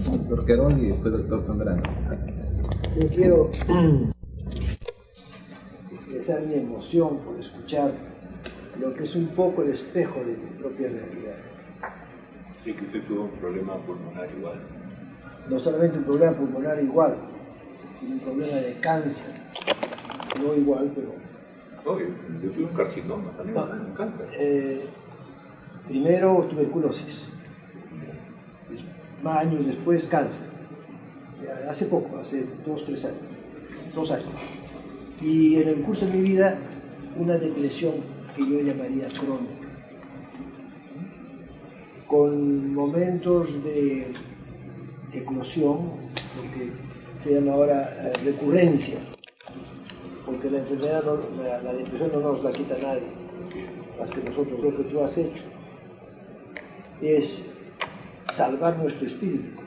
doctor Querol y después doctor Zambrano. Yo quiero expresar mi emoción por escuchar lo que es un poco el espejo de mi propia realidad. Sí, que usted tuvo un problema pulmonar igual. No solamente un problema pulmonar igual, sino un problema de cáncer. No igual, pero... Obvio, yo tuve un carcinoma también, un cáncer. Primero tuberculosis, más años después cáncer. Hace poco, hace 2 años. Y en el curso de mi vida, una depresión que yo llamaría crónica, con momentos de eclosión, lo que se llama ahora recurrencia, porque la enfermedad, la depresión no nos la quita nadie, más que nosotros. Lo que tú has hecho es salvar nuestro espíritu,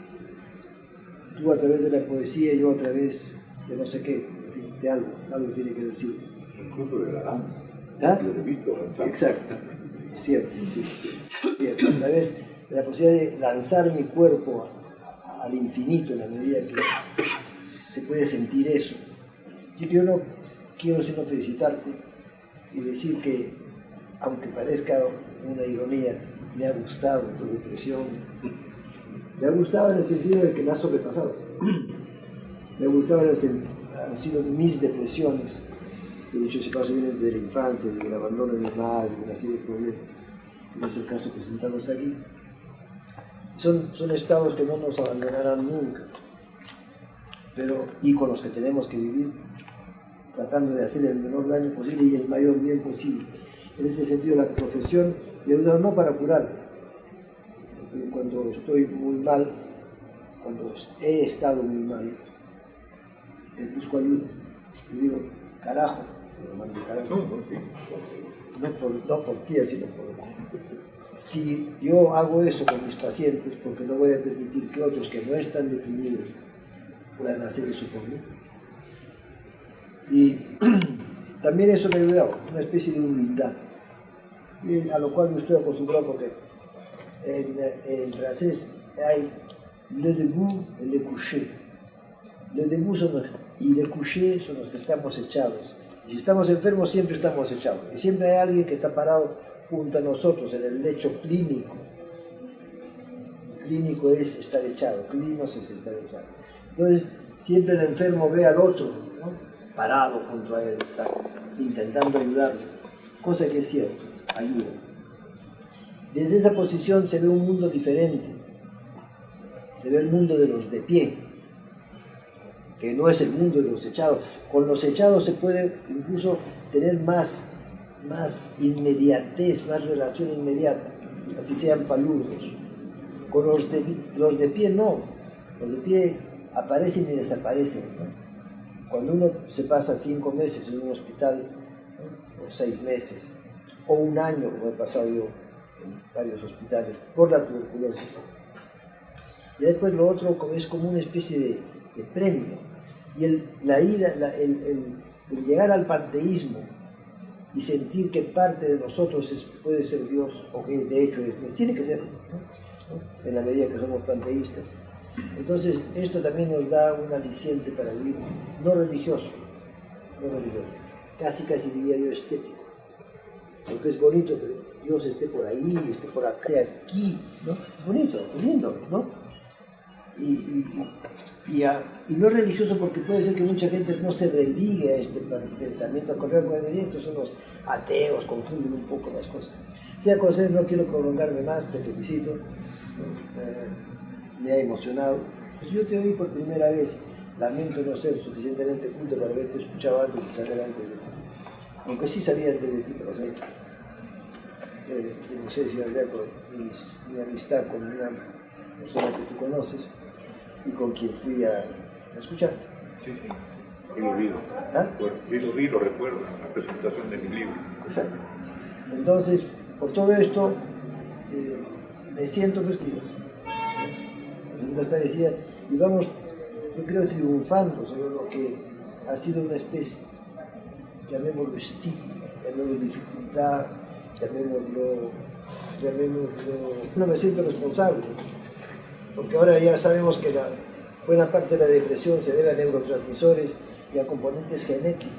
tú a través de la poesía, yo a través de no sé qué, en fin, de algo tiene que decir. Incluso de la danza. ¿Ah? Lo he visto danzar. Exacto, cierto, sí, cierto. A través de la posibilidad de lanzar mi cuerpo al infinito en la medida que se puede sentir eso. Así que yo no quiero sino felicitarte y decir que, aunque parezca una ironía, me ha gustado tu depresión. Me ha gustado en el sentido de que me ha sobrepasado. Me ha gustado en el sentido, han sido mis depresiones. De hecho, ese paso viene desde la infancia, desde el abandono de mi madre, una serie de problemas. No es el caso presentarlos aquí. Son estados que no nos abandonarán nunca, y con los que tenemos que vivir, tratando de hacer el menor daño posible y el mayor bien posible. En ese sentido, la profesión me ayuda no para curarme. Cuando estoy muy mal, cuando he estado muy mal, busco ayuda. Y digo, carajo, me mando carajo. No por ti, sino por... Si yo hago eso con mis pacientes, porque no voy a permitir que otros que no están deprimidos puedan hacer eso por mí. Y también eso me ha ayudado, una especie de humildad, a lo cual me estoy acostumbrado porque en francés hay le debout y le couché. Le debout y le couché son los que estamos echados. Y si estamos enfermos, siempre estamos echados. Y siempre hay alguien que está parado junto a nosotros en el lecho clínico. Clínico es estar echado, clínicos es estar echado. Entonces, siempre el enfermo ve al otro, ¿no?, parado junto a él, intentando ayudarlo, cosa que es cierto, ayuda. Desde esa posición se ve un mundo diferente, se ve el mundo de los de pie, que no es el mundo de los echados. Con los echados se puede incluso tener más inmediatez, más relación inmediata, así sean palurdos. Con los de pie no, los de pie aparecen y desaparecen, ¿no? Cuando uno se pasa 5 meses en un hospital, ¿no?, o 6 meses, o un año, como he pasado yo en varios hospitales, por la tuberculosis. Y después lo otro es como una especie de premio. Y el llegar al panteísmo y sentir que parte de nosotros puede ser Dios, o que de hecho tiene que ser, ¿no?, en la medida que somos panteístas. Entonces esto también nos da un aliciente para vivir, no religioso, casi diría yo estético, porque es bonito que Dios esté por ahí, esté por aquí, ¿no? Es bonito, es lindo, ¿no? Y no es religioso porque puede ser que mucha gente no se religue a este pensamiento, al contrario, estos son los ateos, confunden un poco las cosas. Sea como sea, no quiero prolongarme más, te felicito, me ha emocionado. Yo te oí por primera vez, lamento no ser suficientemente culto para haberte escuchado antes y saber antes de ti. Aunque sí sabía antes de ti, pero no sé si hablar por mi amistad con una persona que tú conoces y con quien fui a escuchar. Sí, lo vi. ¿Ah? Lo recuerdo en la presentación de mi libro. Exacto. Entonces, por todo esto, me siento vestido. Me parecía, y vamos, yo creo, triunfando sobre lo que ha sido una especie, llamémoslo estigma, llamémoslo dificultad, llamémoslo, no me siento responsable, porque ahora ya sabemos que la buena parte de la depresión se debe a neurotransmisores y a componentes genéticos,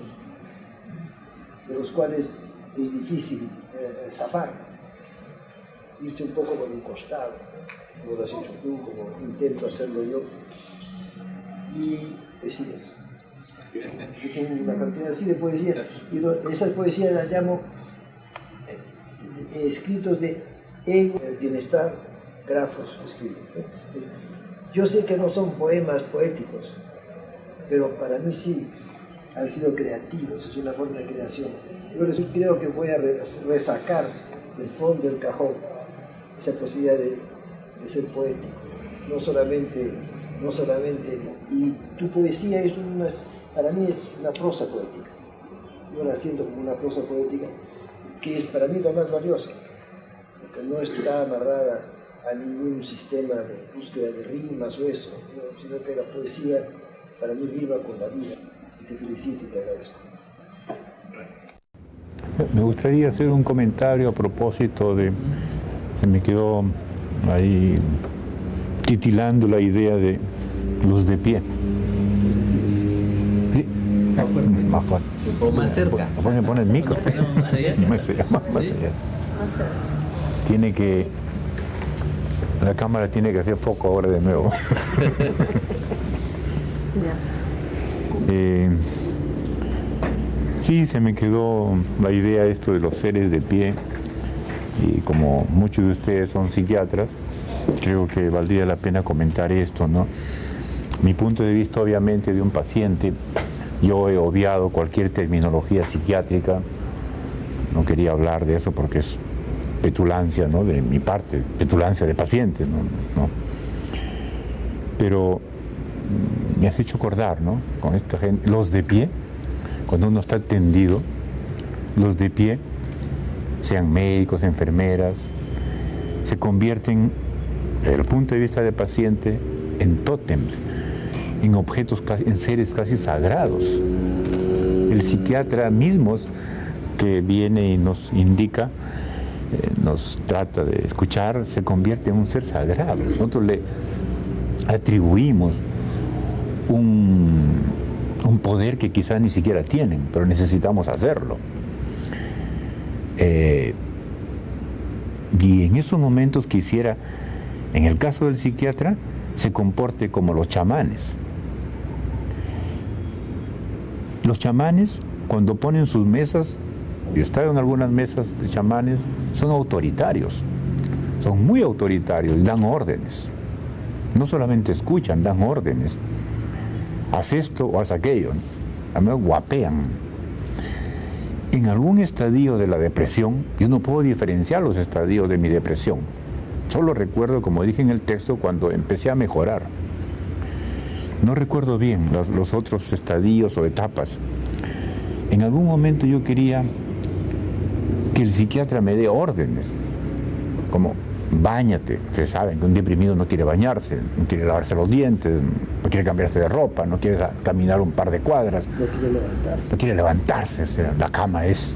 de los cuales es difícil zafar, irse un poco por un costado, como lo has hecho tú, como intento hacerlo yo, y poesías. Yo tengo una cantidad así de poesías, y esas poesías las llamo escritos de ego, bienestar, grafos escritos. Yo sé que no son poemas poéticos, pero para mí sí han sido creativos, es una forma de creación. Yo sí creo que voy a resacar del fondo del cajón esa posibilidad de ser poético, no solamente, y tu poesía es para mí es una prosa poética, yo la siento como una prosa poética, que es para mí la más valiosa, porque no está amarrada a ningún sistema de búsqueda de rimas o eso, ¿no? Sino que la poesía para mí rima con la vida, y te felicito y te agradezco. Me gustaría hacer un comentario a propósito de, se me quedó ahí titilando la idea de los de pie. ¿Sí? Más fuerte. O más cerca. Pone el micro. No, más allá. Más allá. Más cerca. Tiene que, la cámara tiene que hacer foco ahora de nuevo. Ya. Sí, se me quedó la idea esto de los seres de pie, y como muchos de ustedes son psiquiatras, creo que valdría la pena comentar esto, ¿no? Mi punto de vista, obviamente, de un paciente, yo he obviado cualquier terminología psiquiátrica, no quería hablar de eso porque es petulancia, ¿no?, de mi parte, petulancia de paciente, ¿no? Pero me has hecho acordar, ¿no?, con esta gente, los de pie, cuando uno está tendido, los de pie, sean médicos, enfermeras, se convierten, desde el punto de vista del paciente, en tótems, en objetos, en seres casi sagrados. El psiquiatra mismo que viene y nos indica, nos trata de escuchar, se convierte en un ser sagrado. Nosotros le atribuimos un poder que quizás ni siquiera tienen, pero necesitamos hacerlo. Y en esos momentos quisiera, en el caso del psiquiatra, se comporte como los chamanes. Los chamanes, cuando ponen sus mesas, yo he estado en algunas mesas de chamanes, son autoritarios, son muy autoritarios y dan órdenes. No solamente escuchan, dan órdenes. Haz esto o haz aquello, ¿no? Además guapean. En algún estadio de la depresión, yo no puedo diferenciar los estadios de mi depresión. Solo recuerdo, como dije en el texto, cuando empecé a mejorar. No recuerdo bien los otros estadios o etapas. En algún momento yo quería que el psiquiatra me dé órdenes, como báñate. Ustedes saben que un deprimido no quiere bañarse, no quiere lavarse los dientes, no quiere cambiarse de ropa, no quiere caminar un par de cuadras. No quiere levantarse. No quiere levantarse. O sea, la cama es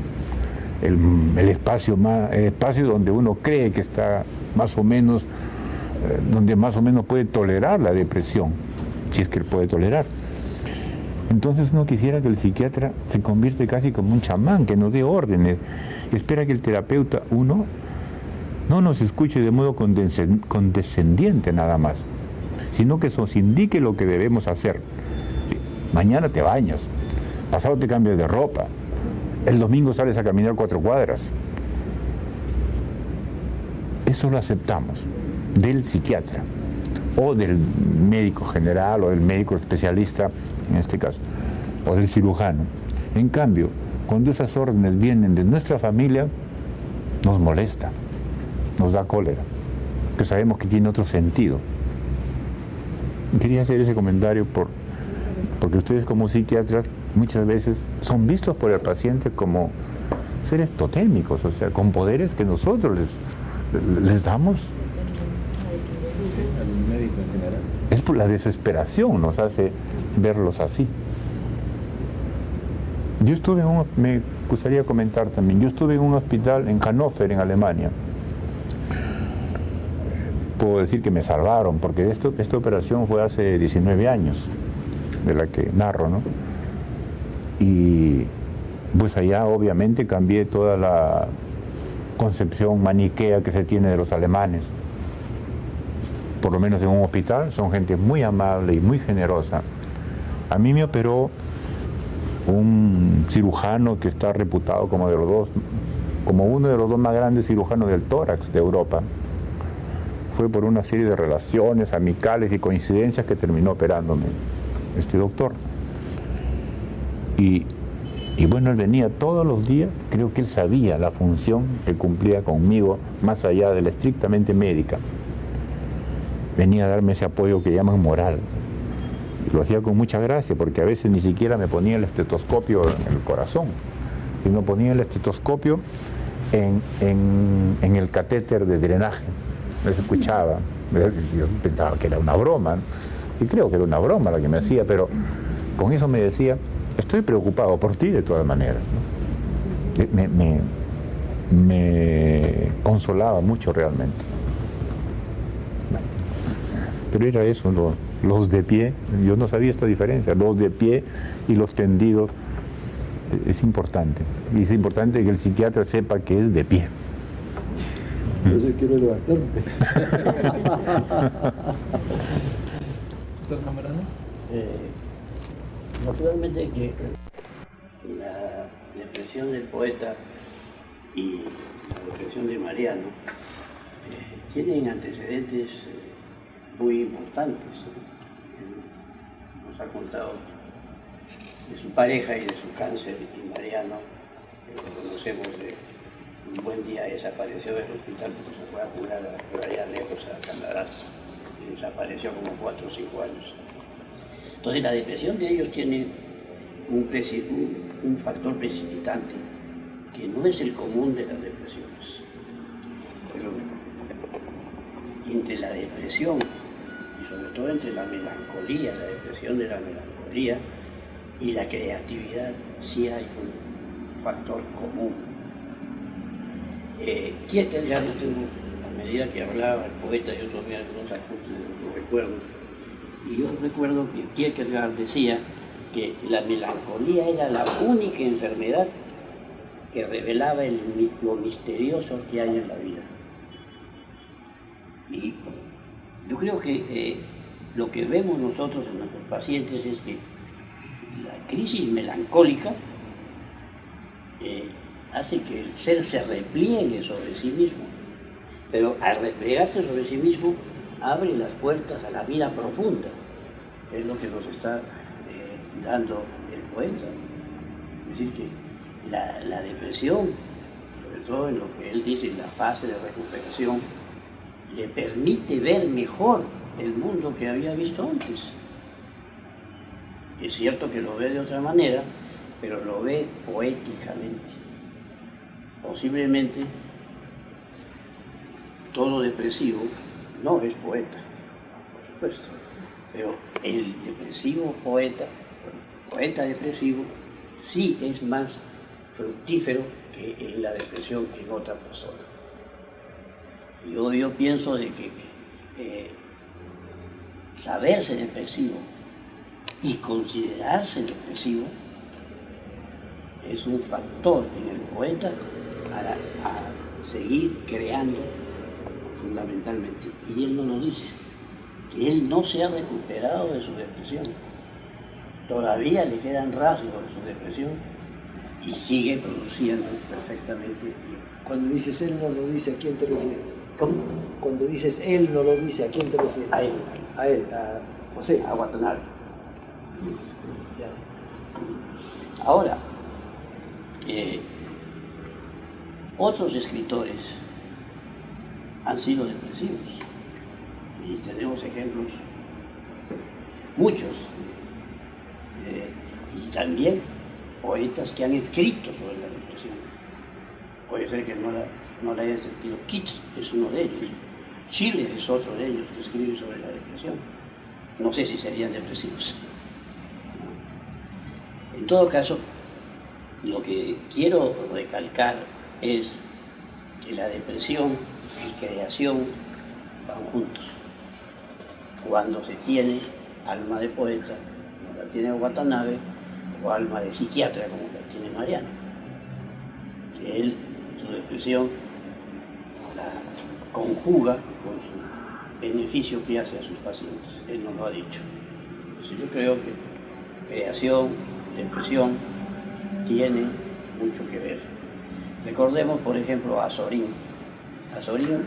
el espacio donde uno cree que está más o menos, donde más o menos puede tolerar la depresión, si es que él puede tolerar. Entonces no quisiera que el psiquiatra se convierta casi como un chamán, que nos dé órdenes. Espera que el terapeuta, uno, no nos escuche de modo condescendiente nada más, sino que nos indique lo que debemos hacer. Sí, mañana te bañas, pasado te cambias de ropa, el domingo sales a caminar 4 cuadras. Eso lo aceptamos del psiquiatra o del médico general o del médico especialista, en este caso, o del cirujano. En cambio, cuando esas órdenes vienen de nuestra familia, nos molesta, nos da cólera, que sabemos que tiene otro sentido. Quería hacer ese comentario porque ustedes como psiquiatras muchas veces son vistos por el paciente como seres totémicos, o sea, con poderes que nosotros les damos. Al médico en general. Es por la desesperación nos hace verlos así. Yo estuve me gustaría comentar también, yo estuve en un hospital en Hannover, en Alemania. puedo decir que me salvaron, porque esta operación fue hace 19 años, de la que narro, ¿no? Y pues allá obviamente cambié toda la concepción maniquea que se tiene de los alemanes. Por lo menos en un hospital, son gente muy amable y muy generosa. A mí me operó un cirujano que está reputado como uno de los dos más grandes cirujanos del tórax de Europa. Fue por una serie de relaciones amicales y coincidencias que terminó operándome este doctor. Y bueno, él venía todos los días, creo que él sabía la función que cumplía conmigo, más allá de la estrictamente médica. Venía a darme ese apoyo que llaman moral. Lo hacía con mucha gracia, porque a veces ni siquiera me ponía el estetoscopio en el corazón, sino ponía el estetoscopio en el catéter de drenaje. Me escuchaba, yo pensaba que era una broma, y creo que era una broma la que me hacía, pero con eso me decía, estoy preocupado por ti de todas maneras, ¿no? Me consolaba mucho realmente. Pero era eso, los de pie, yo no sabía esta diferencia, los de pie y los tendidos, es importante. Y es importante que el psiquiatra sepa que es de pie. Yo quiero levantarme. Doctor Zamorano. Naturalmente que la depresión del poeta y la depresión de Mariano tienen antecedentes muy importantes. Él nos ha contado de su pareja y de su cáncer, y Mariano, que lo conocemos, un buen día desapareció del hospital porque se fue a curar por allá lejos a Canadá, y desapareció como 4 o 5 años. Entonces la depresión de ellos tiene un factor precipitante que no es el común de las depresiones. Pero entre la depresión y sobre todo entre la melancolía, la depresión de la melancolía y la creatividad, sí hay un factor común. Kierkegaard, a medida que hablaba el poeta, yo tomé algunos apuntes, los recuerdo, y yo recuerdo que Kierkegaard decía que la melancolía era la única enfermedad que revelaba lo misterioso que hay en la vida. Y yo creo que lo que vemos nosotros en nuestros pacientes es que la crisis melancólica hace que el ser se repliegue sobre sí mismo, pero al replegarse sobre sí mismo abre las puertas a la vida profunda, que es lo que nos está dando el poeta. Es decir, que la depresión, sobre todo en lo que él dice, en la fase de recuperación, le permite ver mejor el mundo que había visto antes. Es cierto que lo ve de otra manera, pero lo ve poéticamente. Posiblemente todo depresivo no es poeta, por supuesto, pero el depresivo poeta, el poeta depresivo, sí es más fructífero que en la depresión en otra persona. Yo pienso de que saberse depresivo y considerarse depresivo es un factor en el poeta para seguir creando fundamentalmente. Y él no lo dice, que él no se ha recuperado de su depresión. Todavía le quedan rasgos de su depresión y sigue produciendo perfectamente bien. Cuando dices él no lo dice, ¿a quién te refieres? ¿Cómo? Cuando dices él no lo dice, ¿a quién te refieres? A él. A él, a José. A Watanabe. Ya. Ahora, otros escritores han sido depresivos y tenemos ejemplos, muchos, y también poetas que han escrito sobre la depresión. Puede ser que no la hayan sentido. Keats es uno de ellos, Schiller es otro de ellos que escribe sobre la depresión. No sé si serían depresivos. En todo caso, lo que quiero recalcar es que la depresión y creación van juntos. Cuando se tiene alma de poeta, como la tiene Watanabe, o alma de psiquiatra, como la tiene Mariano. Que él, su depresión, la conjuga con su beneficio que hace a sus pacientes. Él nos lo ha dicho. Entonces yo creo que creación, depresión, tienen mucho que ver. Recordemos, por ejemplo, a Azorín. Azorín,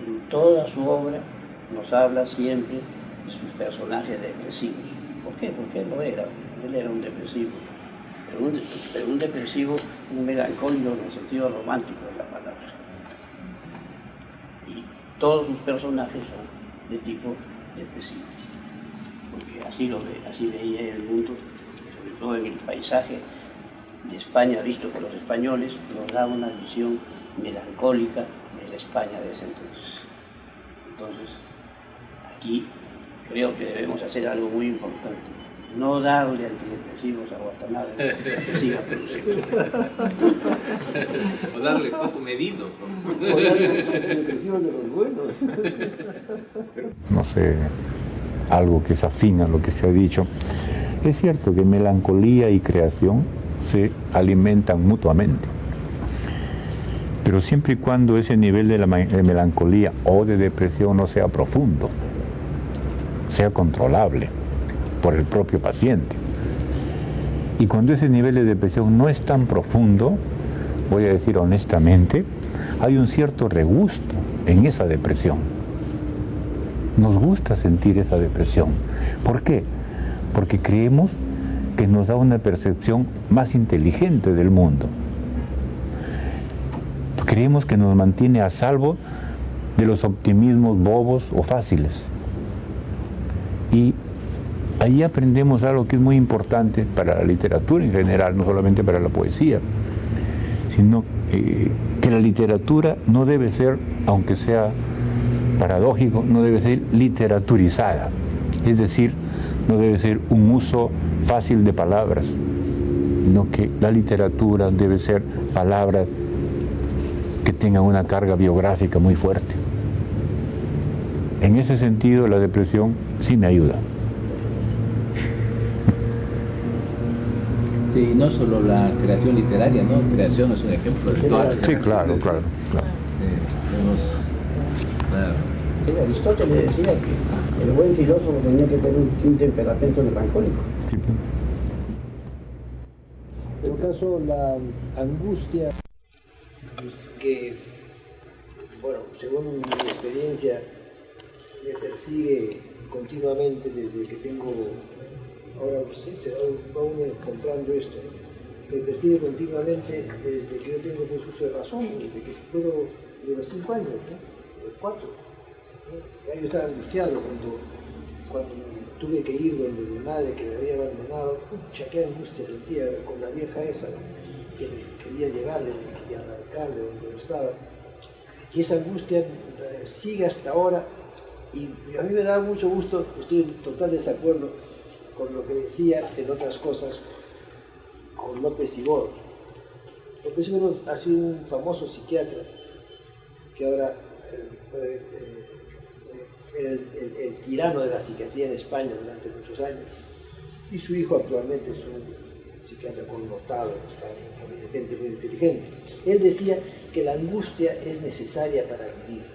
en toda su obra, nos habla siempre de sus personajes depresivos. ¿Por qué? Porque él lo era. Él era un depresivo. Pero un depresivo, un melancólico en el sentido romántico de la palabra. Y todos sus personajes son de tipo depresivo. Porque así veía el mundo, sobre todo en el paisaje de España visto por los españoles, nos da una visión melancólica de la España de ese entonces. Entonces, aquí creo que debemos hacer algo muy importante. No darle antidepresivos a Watanabe, que siga produciendo. O darle poco medido. O darle antidepresivos de los buenos. No sé, algo que se afina a lo que se ha dicho. Es cierto que melancolía y creación se alimentan mutuamente, pero siempre y cuando ese nivel de melancolía o de depresión no sea profundo, sea controlable por el propio paciente. Y cuando ese nivel de depresión no es tan profundo, voy a decir honestamente, hay un cierto regusto en esa depresión. Nos gusta sentir esa depresión. ¿Por qué? Porque creemos que nos da una percepción más inteligente del mundo. Creemos que nos mantiene a salvo de los optimismos bobos o fáciles. Y ahí aprendemos algo que es muy importante para la literatura en general, no solamente para la poesía, sino que la literatura no debe ser, aunque sea paradójico, no debe ser literaturizada. Es decir, no debe ser un uso fácil de palabras, sino que la literatura debe ser palabras que tengan una carga biográfica muy fuerte. En ese sentido, la depresión sí me ayuda. Sí, no solo la creación literaria, ¿no? Creación es un ejemplo de toda la Sí, creación claro, de- claro. Claro. Aristóteles decía que el buen filósofo tenía que tener un temperamento melancólico. Sí. En todo caso, la angustia que, bueno, según mi experiencia, me persigue continuamente desde que tengo, ahora sí, se va uno encontrando esto, ¿no? Me persigue continuamente desde que yo tengo pues uso de razón, desde que puedo, de los 5 años, ¿no? Los 4. ¿no? Ya yo estaba angustiado cuando tuve que ir donde mi madre que me había abandonado. Pucha, qué angustia sentía con la vieja esa, ¿no? Que me quería llevarle y arrancar de donde yo estaba. Y esa angustia sigue hasta ahora, y a mí me da mucho gusto, estoy en total desacuerdo con lo que decía en otras cosas con López Ibor. López Ibor ha sido un famoso psiquiatra que ahora era el tirano de la psiquiatría en España durante muchos años, y su hijo actualmente es un psiquiatra connotado, gente muy inteligente. Él decía que la angustia es necesaria para vivir,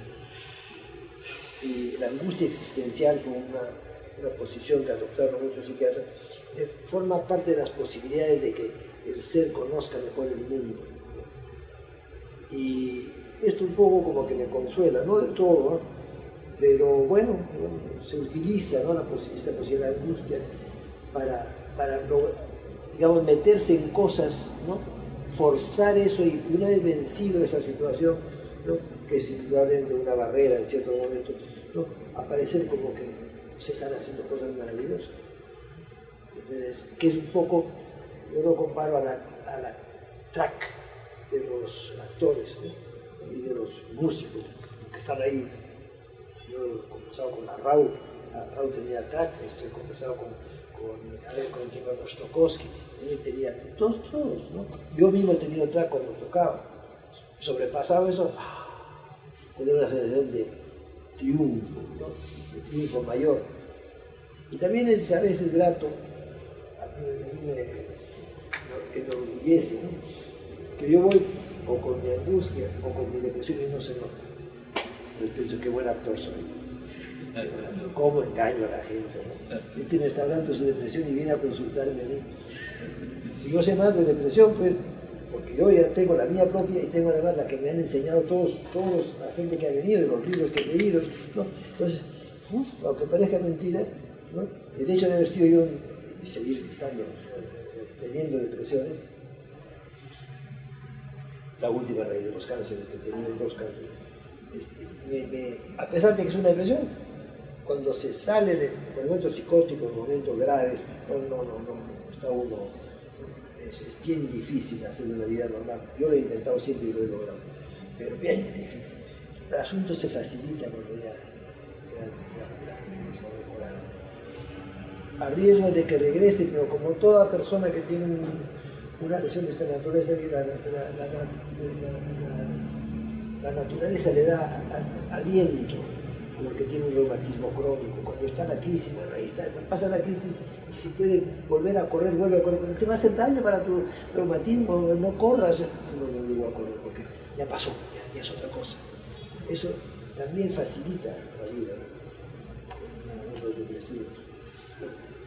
y la angustia existencial, como una posición que adoptaron muchos psiquiatras, forma parte de las posibilidades de que el ser conozca mejor el mundo. Y esto un poco como que me consuela, no del todo, ¿no? Pero bueno, se utiliza, ¿no? esta posibilidad de angustia para digamos, meterse en cosas, ¿no? Forzar eso, y una vez vencido esa situación, ¿no? Que es indudablemente una barrera en ciertos momentos, ¿no? Aparecer como que se están haciendo cosas maravillosas. Entonces, que es un poco, yo lo comparo a la track de los actores, ¿no? Y de los músicos que están ahí. Yo he conversado con la Raúl tenía track, he conversado con Rostokowski, él tenía todos, ¿no? Yo mismo he tenido track cuando tocaba. Sobrepasado eso, tener una sensación de triunfo, ¿no? El triunfo mayor. Y también es a veces grato, a mí me enorgullece, ¿no? Que yo voy o con mi angustia o con mi depresión y no se nota. Yo pienso qué buen actor soy. ¿Cómo engaño a la gente? ¿No? Este me está hablando de su depresión y viene a consultarme a mí. Y yo sé más de depresión, pues, porque yo ya tengo la mía propia y tengo además la que me han enseñado todos la gente que ha venido, de los libros que he leído, ¿no? Entonces, aunque parezca mentira, ¿no? El hecho de haber sido yo y seguir estando, teniendo depresiones, la última raíz de los cánceres que he tenido, 2 cánceres, a pesar de que es una depresión, cuando se sale de momentos psicóticos, momentos graves, no, está uno, es bien difícil hacer una vida normal. Yo lo he intentado siempre y lo he logrado, pero bien difícil. El asunto se facilita cuando ya se ha mejorado. A riesgo de que regrese, pero como toda persona que tiene una lesión de esta naturaleza, que la naturaleza le da aliento, como el que tiene un reumatismo crónico. Cuando está la crisis, bueno, ahí está, pasa la crisis y si puede volver a correr, vuelve a correr, pero te va a hacer daño para tu reumatismo, no corras. No digo a correr porque ya pasó, ya es otra cosa. Eso también facilita la vida, ¿no? Los depresivos.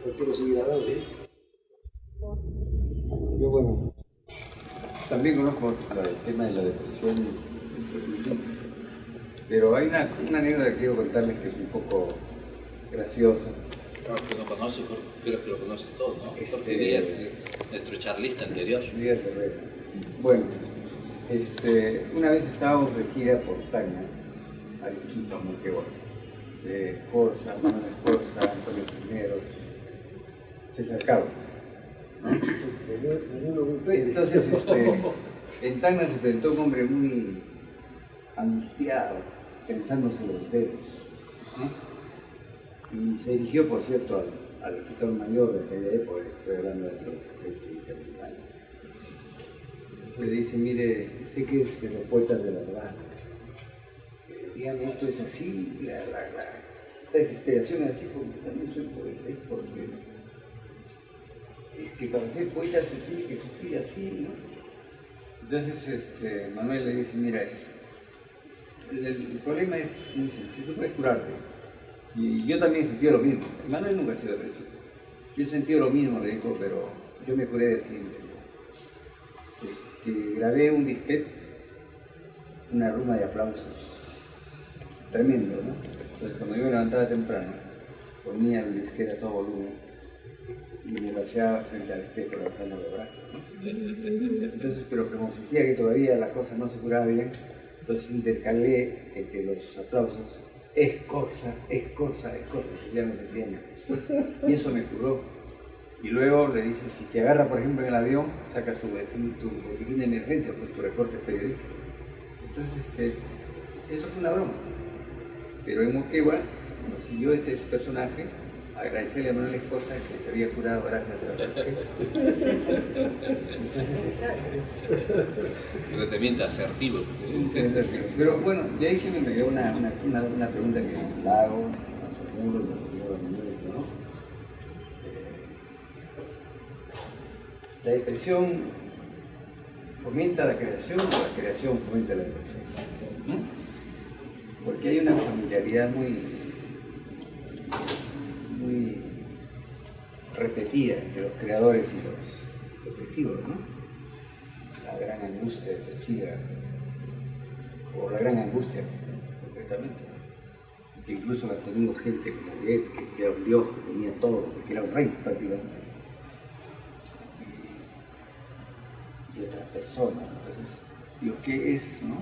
No quiero seguir hablando, ¿sí? Yo, bueno, también conozco el tema de la depresión, pero hay una anécdota que quiero contarles que es un poco graciosa. Claro que no conoce, creo que lo conoce todo, ¿no? Jorge Díaz, nuestro charlista anterior. Díaz Herrera. Bueno, una vez estábamos de gira por Tacna, Arequipa, Moquegua, Escorza, Manuel Escorza, Antonio Cisneros, César Cabo. Entonces, en Tacna se presentó un hombre muy angustiado, pensándose los dedos, ¿no? Y se dirigió, por cierto, al escritor mayor de aquella época, estoy hablando de hace 20 años. Entonces le dice, mire, usted que es de los poetas de la verdad, dígame, esto es así, esta desesperación es así, porque también soy poeta, es porque es que para ser poeta se tiene que sufrir así, ¿no? Entonces Manuel le dice, mira, el problema es muy sencillo, tú puedes curarte. Y yo también he sentido lo mismo. Manuel nunca ha sido depresivo. Yo he sentido lo mismo, le dijo, pero yo me curé del siguiente. Grabé un disquete, una ruma de aplausos tremendo, ¿no? Entonces cuando yo me levantaba temprano, ponía el disquete a todo volumen y me paseaba frente al espejo levantando los brazos, ¿no? Entonces, pero como sentía que todavía la cosa no se curaba bien, entonces intercalé entre los aplausos, Escorza, que ya me sentía mejor. Y eso me curó. Y luego le dice, si te agarra por ejemplo en el avión, saca tu botiquín de emergencia, pues tu reporte periodístico. Entonces, eso fue una broma. Pero en Moquegua nos siguió este personaje, agradecerle a Manuel Escorza que se había curado gracias a entonces Tratamiento asertivo. Pero bueno, de ahí siempre me quedó una pregunta que la hago, no seguro, ¿no? ¿La depresión fomenta la creación o la creación fomenta la depresión? ¿No? Porque hay una familiaridad muy repetida entre los creadores y los depresivos, ¿no? La gran angustia depresiva, o la gran angustia, concretamente. Que incluso ha tenido gente como Goethe, que era un dios, que tenía todo, que era un rey prácticamente. Y otras personas. Entonces, digo, ¿qué es, no?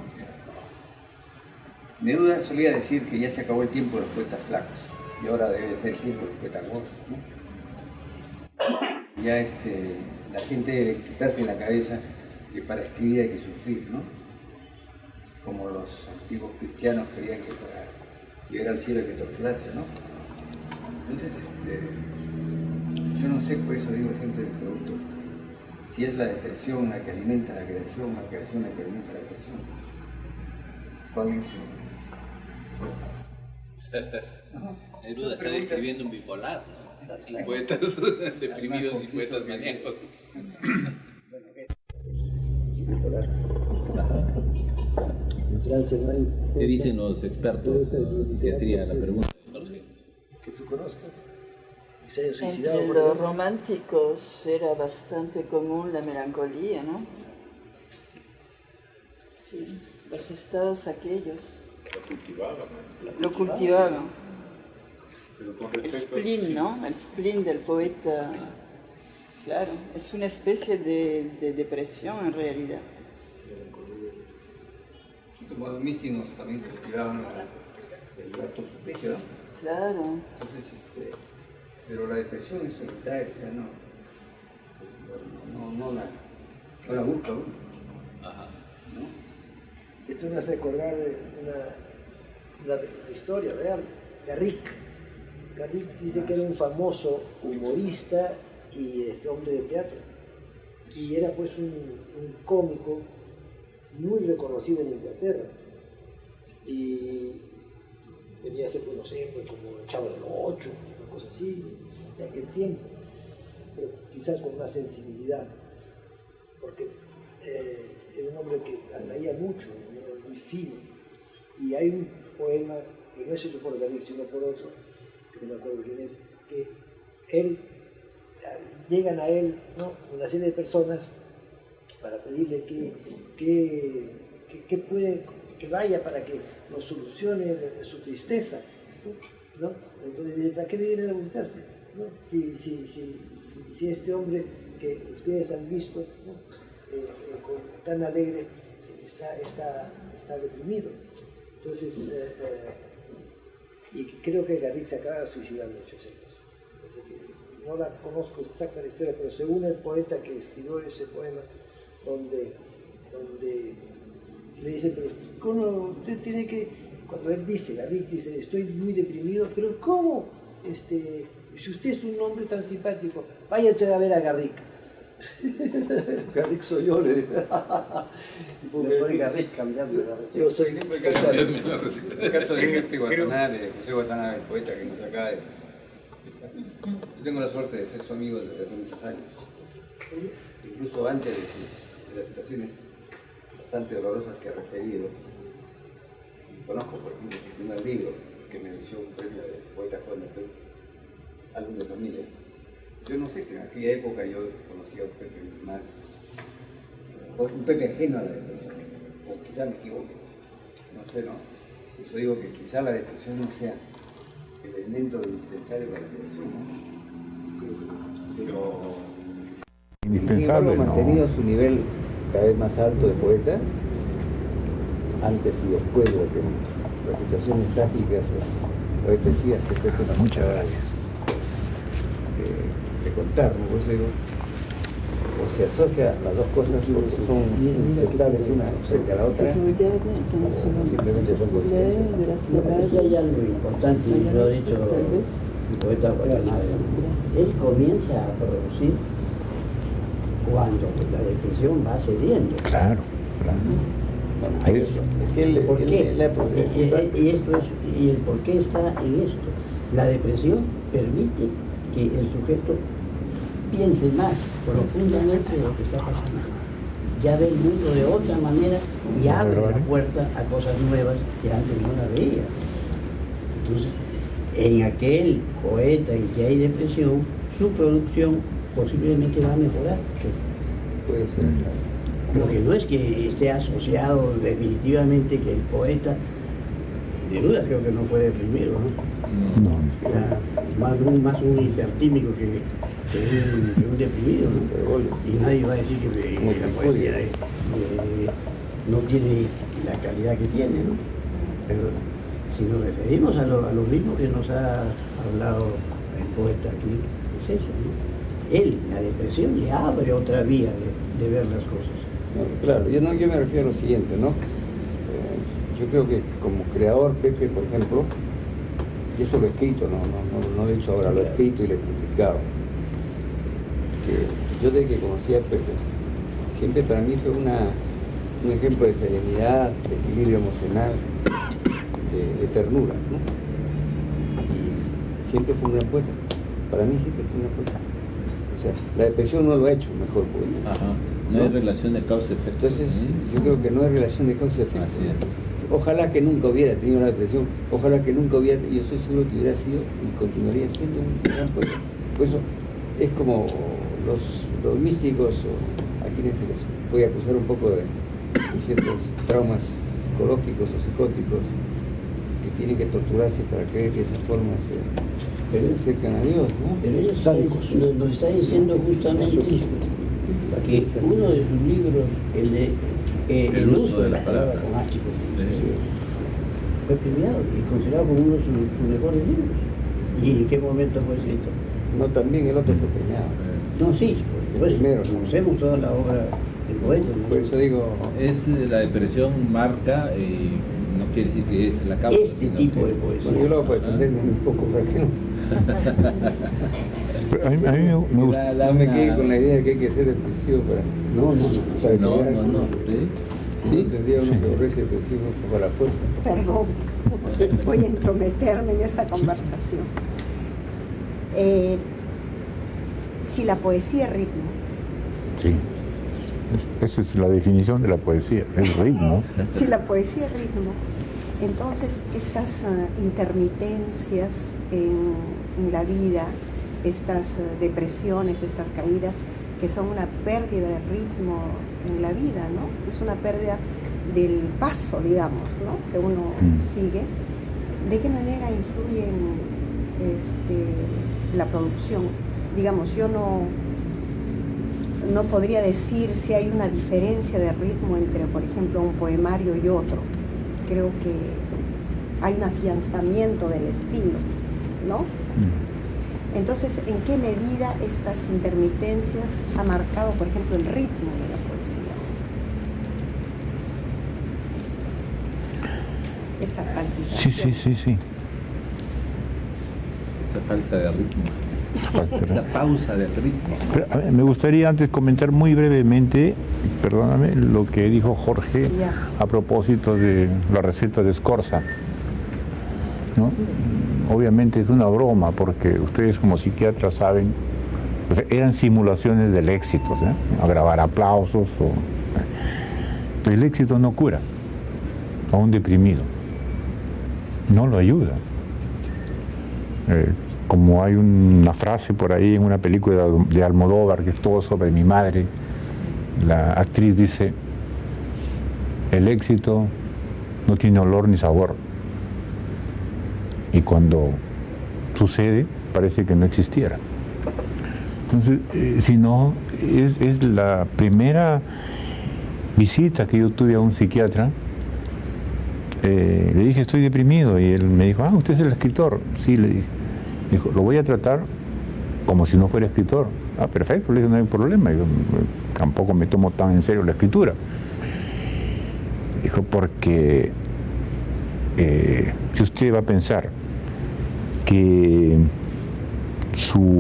Neruda solía decir que ya se acabó el tiempo de los poetas flacos, y ahora debe ser el tiempo de los poetas gordos, ¿no? Ya la gente debe quitarse en la cabeza que para escribir hay que sufrir, ¿no? Como los antiguos cristianos creían que para llegar al cielo hay que torturarse, ¿no? Entonces, yo no sé, por eso digo siempre el producto, si es la depresión la que alimenta la creación, la creación la que alimenta la depresión. ¿Cuál es? Neruda está describiendo un bipolar, ¿no? Poetas deprimidos y poetas maníacos. En Francia no hay. ¿Qué dicen los expertos en psiquiatría? La pregunta de Jorge. Que tú conozcas. Y se hayan suicidado Entre por los ejemplo. románticos era bastante común la melancolía, ¿no? Sí, los estados aquellos Lo cultivaban. lo cultivaban. Pero con El respecto spleen, ¿no? El spleen del poeta, claro, es una especie de depresión en realidad. Los místicos también cultivaban el autosuplicio, ¿no? Claro, Entonces, pero la depresión es solitaria, o sea, no la busca uno. Ajá. Esto me hace recordar una historia real. Garrick dice que era un famoso humorista y hombre de teatro. Y era pues un cómico muy reconocido en Inglaterra. Y venía a ser, no sé, pues, como el Chavo del Ocho, una cosa así, de aquel tiempo. Pero quizás con más sensibilidad. Porque era un hombre que atraía mucho, era muy fino. Y hay un poema que no es hecho por Garrick, sino por otro, que no me acuerdo quién es, que llegan a él, ¿no?, una serie de personas para pedirle que puede, que vaya para que nos solucione su tristeza, ¿no? Entonces dice, ¿para qué vienen a buscarse? ¿No? Si este hombre que ustedes han visto, ¿no?, tan alegre, está deprimido. Entonces, y creo que Garrick se acaba de suicidar muchos años. No la conozco exacta la historia, pero según el poeta que escribió ese poema, donde le dice, pero ¿cómo usted tiene que, cuando él dice, Garrick dice, estoy muy deprimido, pero ¿cómo? Si usted es un hombre tan simpático, váyase a ver a Garrick. Garrick soy yo, le digo. Yo soy Garrick cambiando la receta. Yo soy El caso de Watanabe, José Watanabe, el poeta que nos acaba de... Yo tengo la suerte de ser su amigo desde hace muchos años. Incluso antes de las situaciones bastante dolorosas que he referido. Conozco, por ejemplo, su primer libro, que me dio un premio de poeta joven de Perú, Álbum de Familia. Yo no sé si en aquella época yo conocía a un Pepe más... un Pepe ajeno a la depresión, o quizá me equivoque, no sé, ¿no? Por eso digo que quizá la depresión no sea el elemento indispensable para la depresión, ¿no? Pero... Indispensable, sin embargo, no. mantenido su nivel cada vez más alto de poeta, antes y después de las situaciones trágicas o depresivas que Pepe nos Muchas acaba gracias. de contar, ¿no? Por eso digo, o se asocia las dos cosas porque son indispensables una cerca de la otra, o simplemente son coincidencias. Aquí hay algo importante, y lo ha dicho el poeta Watanabe. Él comienza a producir cuando la depresión va cediendo. Claro, claro. Eso. Es que él, ¿Por qué? la época Y el por qué está en esto. La depresión permite que el sujeto piense más profundamente de lo que está pasando. Ya ve el mundo de otra manera y abre la puerta a cosas nuevas que antes no la veía. Entonces, en aquel poeta en que hay depresión, su producción posiblemente va a mejorar. puede ser. Lo que no es que esté asociado definitivamente que el poeta, Neruda creo que no fue deprimido, ¿no? No. Era más un hipertímico que un deprimido, ¿no? Y nadie va a decir que la poesía no tiene la calidad que tiene, ¿no? Pero si nos referimos a lo mismo que nos ha hablado el poeta aquí, es eso, ¿no? Él, la depresión, le abre otra vía de ver las cosas. No, claro, yo me refiero a lo siguiente, ¿no? Yo creo que como creador, Pepe, por ejemplo, y eso lo he escrito, no lo he dicho ahora, lo he escrito y lo he publicado. Que yo desde que conocí a Pepe, siempre para mí fue un ejemplo de serenidad, de equilibrio emocional, de ternura, ¿no? siempre fue un gran poeta. Para mí siempre fue un gran poeta. O sea, la depresión no lo ha hecho mejor poeta. Ajá. No hay relación de causa-efecto. Entonces, yo creo que no hay relación de causa-efecto. Así es. Ojalá que nunca hubiera tenido la depresión, ojalá que nunca hubiera, yo estoy seguro que hubiera sido y continuaría siendo un gran poeta. Por eso es como los místicos, a quienes se les puede acusar un poco de ciertos traumas psicológicos o psicóticos, que tienen que torturarse para creer que de esa forma se acercan a Dios, ¿no? Pero ellos nos está diciendo justamente que uno de sus libros, el uso de la palabra con H, fue premiado y considerado como uno de sus mejores libros. ¿Y en qué momento fue escrito? No, también el otro fue premiado. No, sí, por supuesto. Primero, ¿no? Conocemos toda la obra del poeta, ¿no? Por eso digo, La depresión marca, no quiere decir que es la causa. Este sino tipo que- de poesía. bueno, yo lo voy a defenderme un poco para que no. Pero a mí me gusta. No me quede con la idea de que hay que ser depresivo para No. No. ¿Sí? Sí, tendría uno que aborrece depresivo para la fuerza. Perdón, voy a entrometerme en esta conversación. Si la poesía es ritmo, Sí. Esa es la definición de la poesía, el ritmo. si la poesía es ritmo, entonces estas intermitencias en la vida, estas depresiones, estas caídas, que son una pérdida de ritmo en la vida, ¿no? Es una pérdida del paso, digamos, ¿no? Que uno sigue. ¿De qué manera influye en la producción? Digamos, yo no podría decir si hay una diferencia de ritmo entre, por ejemplo, un poemario y otro. Creo que hay un afianzamiento del estilo, ¿no? Entonces, ¿en qué medida estas intermitencias ha marcado, por ejemplo, el ritmo de la poesía? Esta palpitación. Sí. Esta falta de ritmo. La pausa del ritmo. Pero, a ver, me gustaría antes comentar muy brevemente, perdóname, lo que dijo Jorge Ya. a propósito de la receta de Scorza, ¿no? Obviamente es una broma, porque ustedes como psiquiatras saben, o sea, eran simulaciones del éxito, a grabar aplausos. Pero el éxito no cura a un deprimido, no lo ayuda. Como hay una frase por ahí en una película de Almodóvar, que es todo sobre mi madre, la actriz dice: el éxito no tiene olor ni sabor, y cuando sucede parece que no existiera. Entonces, si no, es la primera visita que yo tuve a un psiquiatra. Le dije: estoy deprimido, y él me dijo: ¿usted es el escritor? Sí, le dije. Dijo: lo voy a tratar como si no fuera escritor. Perfecto, le dije, no hay problema. Yo tampoco me tomo tan en serio la escritura. Dijo: porque si usted va a pensar que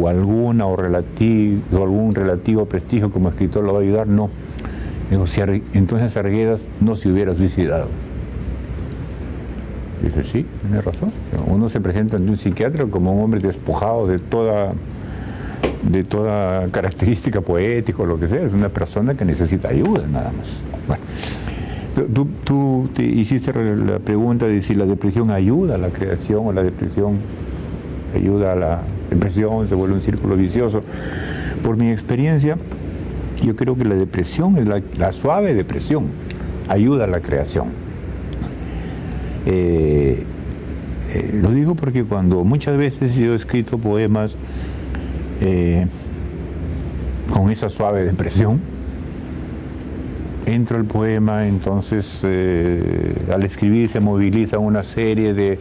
algún relativo prestigio como escritor lo va a ayudar, no. Digo: entonces Arguedas no se hubiera suicidado. Dije: sí, tiene razón. Uno se presenta ante un psiquiatra como un hombre despojado de toda característica poética o lo que sea. Es una persona que necesita ayuda, nada más. Bueno, tú te hiciste la pregunta de si la depresión ayuda a la creación o la depresión ayuda a la depresión, se vuelve un círculo vicioso. Por mi experiencia, yo creo que la depresión, la suave depresión, ayuda a la creación. Lo digo porque cuando muchas veces yo he escrito poemas con esa suave depresión, entro al poema, entonces al escribir se moviliza una serie de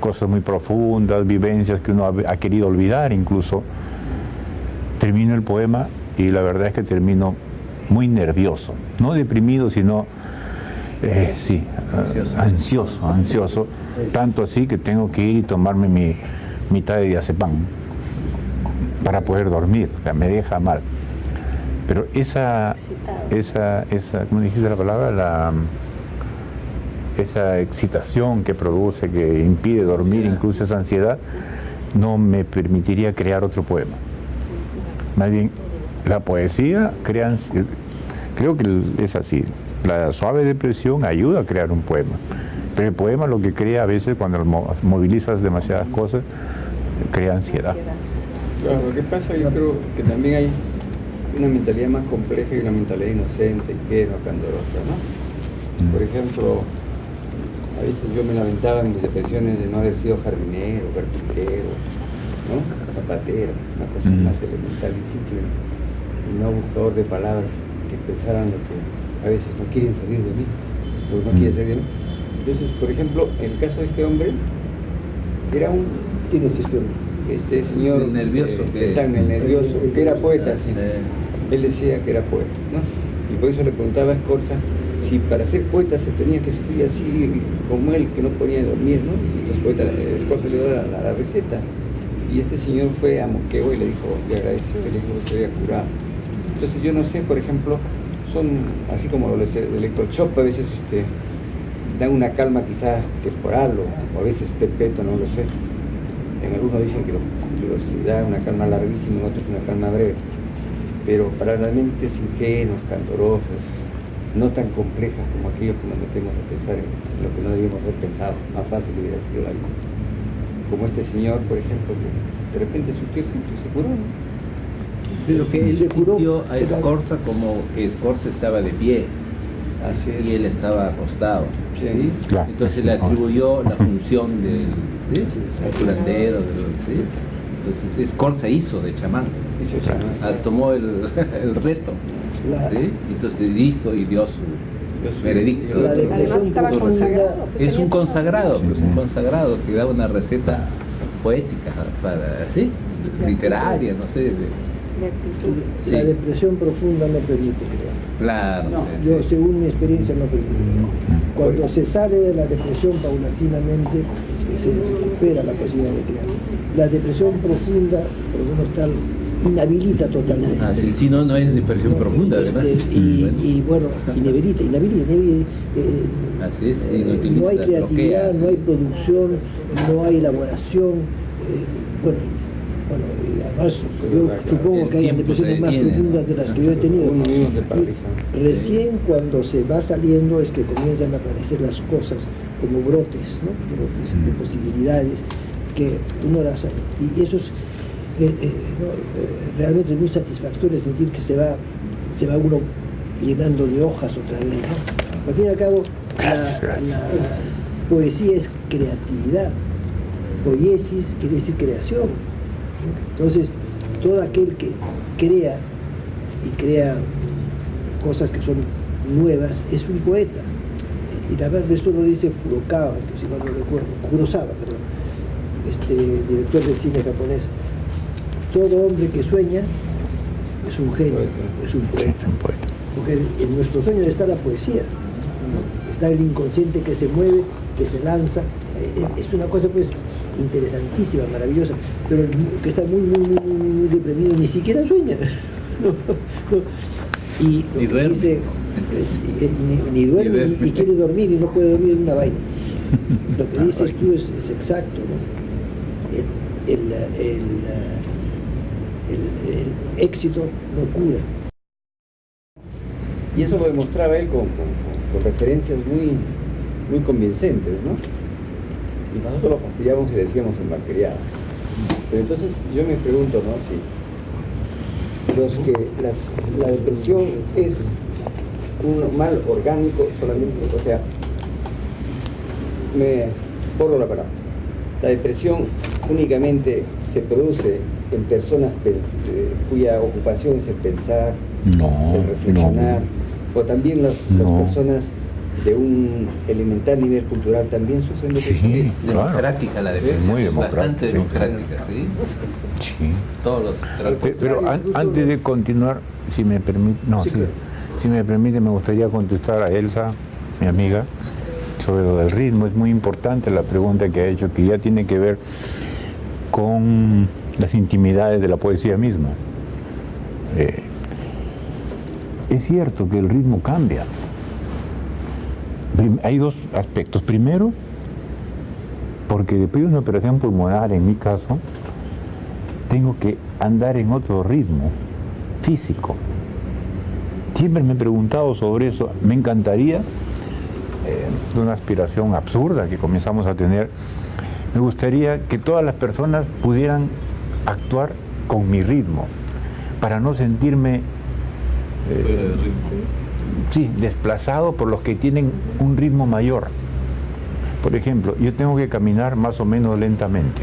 cosas muy profundas, vivencias que uno ha querido olvidar incluso. Termino el poema y la verdad es que termino muy nervioso, no deprimido, sino ansioso, tanto así que tengo que ir y tomarme mi mitad de diazepam para poder dormir. O sea, me deja mal. Pero esa ¿cómo dijiste la palabra? Esa excitación que produce, que impide dormir, incluso esa ansiedad, no me permitiría crear otro poema. Más bien, la poesía creo que es así. La suave depresión ayuda a crear un poema. Pero el poema lo que crea a veces, cuando movilizas demasiadas cosas, crea ansiedad. Claro, lo que pasa, yo creo que también hay una mentalidad más compleja y una mentalidad inocente, ingenua, candorosa, ¿no? Por ejemplo, a veces yo me lamentaba en mis depresiones de no haber sido jardinero, carpintero, ¿no? Zapatero, una cosa más elemental y simple, y no buscador de palabras que expresaran lo que a veces no quieren salir de mí, o no quiere salir de mí. Entonces, por ejemplo, en el caso de este hombre, era un... ¿Quién es este hombre? Este señor el nervioso, tan nervioso, que era poeta, sí. Él decía que era poeta, ¿no? Y por eso le preguntaba a Scorza si para ser poeta se tenía que sufrir así como él, que no podía dormir, ¿no? Y entonces Scorza le dio la receta. Y este señor fue a Moquegua y le dijo, le agradeció, le dijo que se había curado. Entonces yo no sé, por ejemplo, son así como los electroshock, a veces dan una calma quizás temporal o a veces perpetua, no lo sé. En algunos dicen que los da una calma larguísima, en otros una calma breve. Pero para las mentes ingenuas, candorosas, no tan complejas como aquellos que nos metemos a pensar en lo que no debíamos haber pensado, más fácil hubiera sido la vida. Como este señor, por ejemplo, que de repente surgió efecto y se curó, ¿no? Pero que él Se curó, sintió a Scorza como que Scorza estaba de pie. Así es. Y él estaba acostado. Sí. ¿Sí? Claro. Entonces le atribuyó la función del curandero. ¿Sí? Entonces Scorza hizo de chamán. Tomó el reto. ¿Sí? Entonces dijo y dio su veredicto. Además estaba consagrado. Es un consagrado, que da una receta poética para, ¿sí? Literaria, no sé. La depresión profunda no permite crear. Claro. Yo, según mi experiencia, no permite crear. Cuando se sale de la depresión paulatinamente, se recupera la posibilidad de crear. La depresión profunda, por lo menos tal, inhabilita totalmente. Si no es depresión profunda, además. Y bueno, inhabilita. Así es, no hay creatividad, no hay producción, no hay elaboración. Bueno, y además yo supongo que hay depresiones más profundas de las que yo he tenido. Y recién cuando se va saliendo es que comienzan a aparecer las cosas como brotes, ¿no? Brotes de posibilidades que uno las sabe. Y eso es realmente es muy satisfactorio sentir que se va uno llenando de hojas otra vez, ¿no? Al fin y al cabo, la poesía es creatividad. Poiesis quiere decir creación. Entonces, todo aquel que crea y crea cosas que son nuevas es un poeta. Y la verdad, esto lo dice Kurosawa, que si mal no recuerdo, Kurosawa, perdón, director de cine japonés. Todo hombre que sueña es un genio, es un poeta. Porque en nuestros sueños está la poesía, está el inconsciente que se mueve, que se lanza. Es una cosa pues interesantísima, maravillosa, pero el que está muy deprimido ni siquiera sueña. Y ni duerme. Dice, ni duerme y quiere dormir y no puede dormir en una vaina. Lo que dices tú es exacto, ¿no? El éxito no cura. Y eso lo demostraba él con referencias muy convincentes, ¿no? Y nosotros lo fastidiamos y le decíamos embarquereada. Pero entonces yo me pregunto, ¿no? Si la depresión es un mal orgánico solamente, o sea, me borro la palabra. La depresión únicamente se produce en personas cuya ocupación es el pensar, el reflexionar, o también las personas de un elemental nivel cultural también sufren depresión. Sí, es democrática la depresión, muy democrática, bastante democrática, ¿sí? Sí. Todos los Pero antes de continuar, si me permite, si me permite, me gustaría contestar a Elsa, mi amiga, sobre lo del ritmo. Es muy importante la pregunta que ha hecho, que ya tiene que ver con las intimidades de la poesía misma. Es cierto que el ritmo cambia. Hay dos aspectos. Primero, Porque después de una operación pulmonar, en mi caso, tengo que andar en otro ritmo físico. Siempre me he preguntado sobre eso. Me encantaría, de una aspiración absurda que comenzamos a tener, me gustaría que todas las personas pudieran actuar con mi ritmo, para no sentirme desplazado por los que tienen un ritmo mayor. Por ejemplo, yo tengo que caminar más o menos lentamente,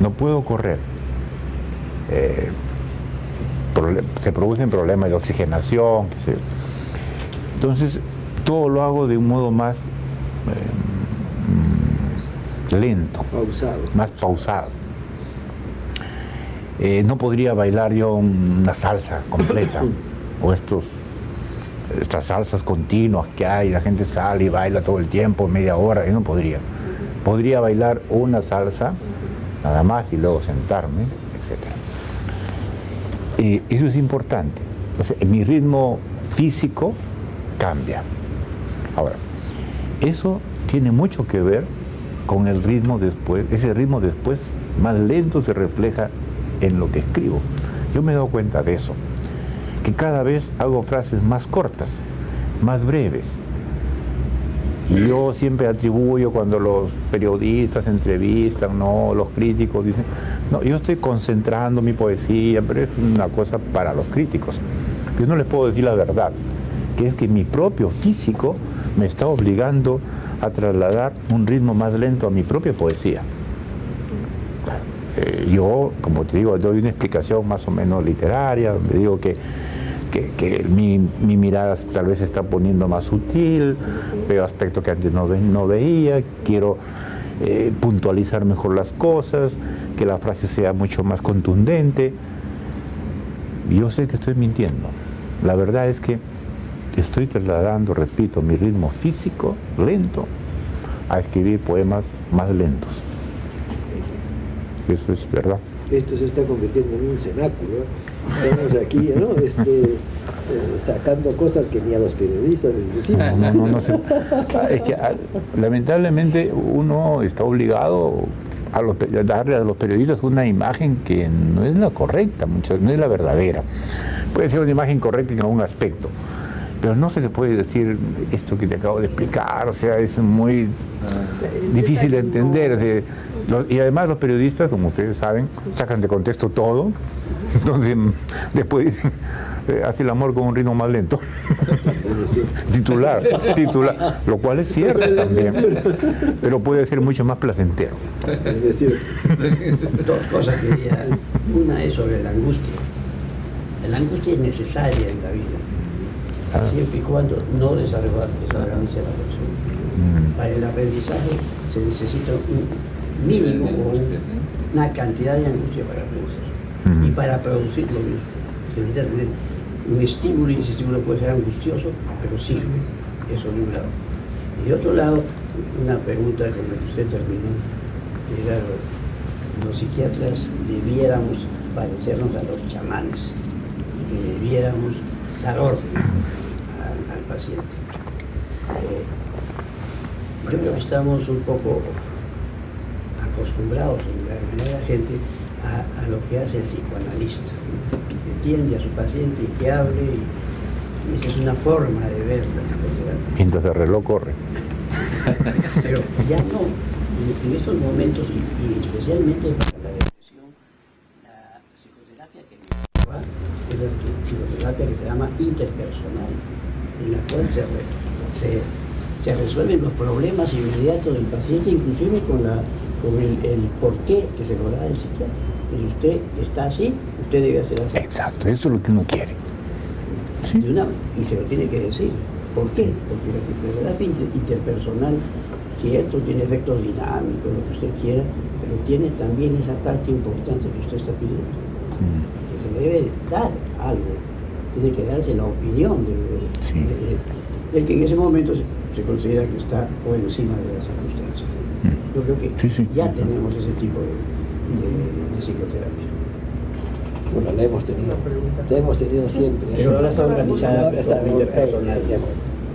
no puedo correr. Se producen problemas de oxigenación, qué sé yo. Entonces, todo lo hago de un modo más lento, más pausado. No podría bailar yo una salsa completa, o estas salsas continuas que hay, la gente sale y baila todo el tiempo, media hora, yo no podría. Podría bailar una salsa, nada más, y luego sentarme, etc. Eso es importante. O sea, mi ritmo físico cambia. Ahora, eso tiene mucho que ver con el ritmo después. Ese ritmo después más lento se refleja en lo que escribo. Yo me he dado cuenta de eso, que cada vez hago frases más cortas, más breves. Y yo siempre atribuyo, cuando los periodistas entrevistan, no, los críticos dicen, no, yo estoy concentrando mi poesía, pero es una cosa para los críticos. Yo no les puedo decir la verdad, que es que mi propio físico me está obligando a trasladar un ritmo más lento a mi propia poesía. Yo, como te digo, doy una explicación más o menos literaria, donde digo que mi mirada tal vez se está poniendo más sutil, veo aspectos que antes no veía, quiero puntualizar mejor las cosas, que la frase sea mucho más contundente. Yo sé que estoy mintiendo. La verdad es que estoy trasladando, repito, mi ritmo físico lento a escribir poemas más lentos. Eso es verdad. Esto se está convirtiendo en un cenáculo. Estamos aquí, ¿no? Sacando cosas que ni a los periodistas les decimos. No sé. Es que lamentablemente uno está obligado a darle a los periodistas una imagen que no es la correcta, no es la verdadera. Puede ser una imagen correcta en algún aspecto, pero no se le puede decir esto que te acabo de explicar, o sea, es muy difícil de entender. Y además los periodistas, como ustedes saben, sacan de contexto todo, entonces después dicen, hace el amor con un ritmo más lento. titular, lo cual es cierto también, pero puede ser mucho más placentero. Es decir, dos cosas que diría. Una es sobre la angustia. La angustia es necesaria en la vida, siempre y cuando no desorganice la persona. Para el aprendizaje se necesita un mínimo o una cantidad de angustia para aprender. Y para producir lo mismo se necesita tener un estímulo, y ese estímulo puede ser angustioso, pero sirve. Eso de un lado. Y de otro lado, una pregunta con la que usted terminó, era: los psiquiatras debiéramos parecernos a los chamanes y que debiéramos dar orden al paciente. Yo creo que estamos un poco acostumbrados en la mayoría de la gente a lo que hace el psicoanalista, que entiende a su paciente y que hable, y esa es una forma de ver la psicoterapia. Mientras el reloj corre. Pero ya no, en estos momentos, y especialmente para la depresión, la psicoterapia que me lleva es la psicoterapia que se llama interpersonal, en la cual se resuelven los problemas inmediatos del paciente, inclusive con el porqué que se lo da el psiquiatra. Si usted está así, usted debe hacer así. Exacto, eso es lo que uno quiere. ¿Sí? Y se lo tiene que decir. ¿Por qué? Porque la psicoterapia interpersonal, cierto, tiene efectos dinámicos, lo que usted quiera, pero tiene también esa parte importante que usted está pidiendo. Que se le debe dar algo, tiene que darse la opinión del que en ese momento se considera que está por encima de las circunstancias. Yo creo que ya tenemos ese tipo de psicoterapia. Bueno, la hemos tenido siempre. Pero ahora está organizada interpersonal.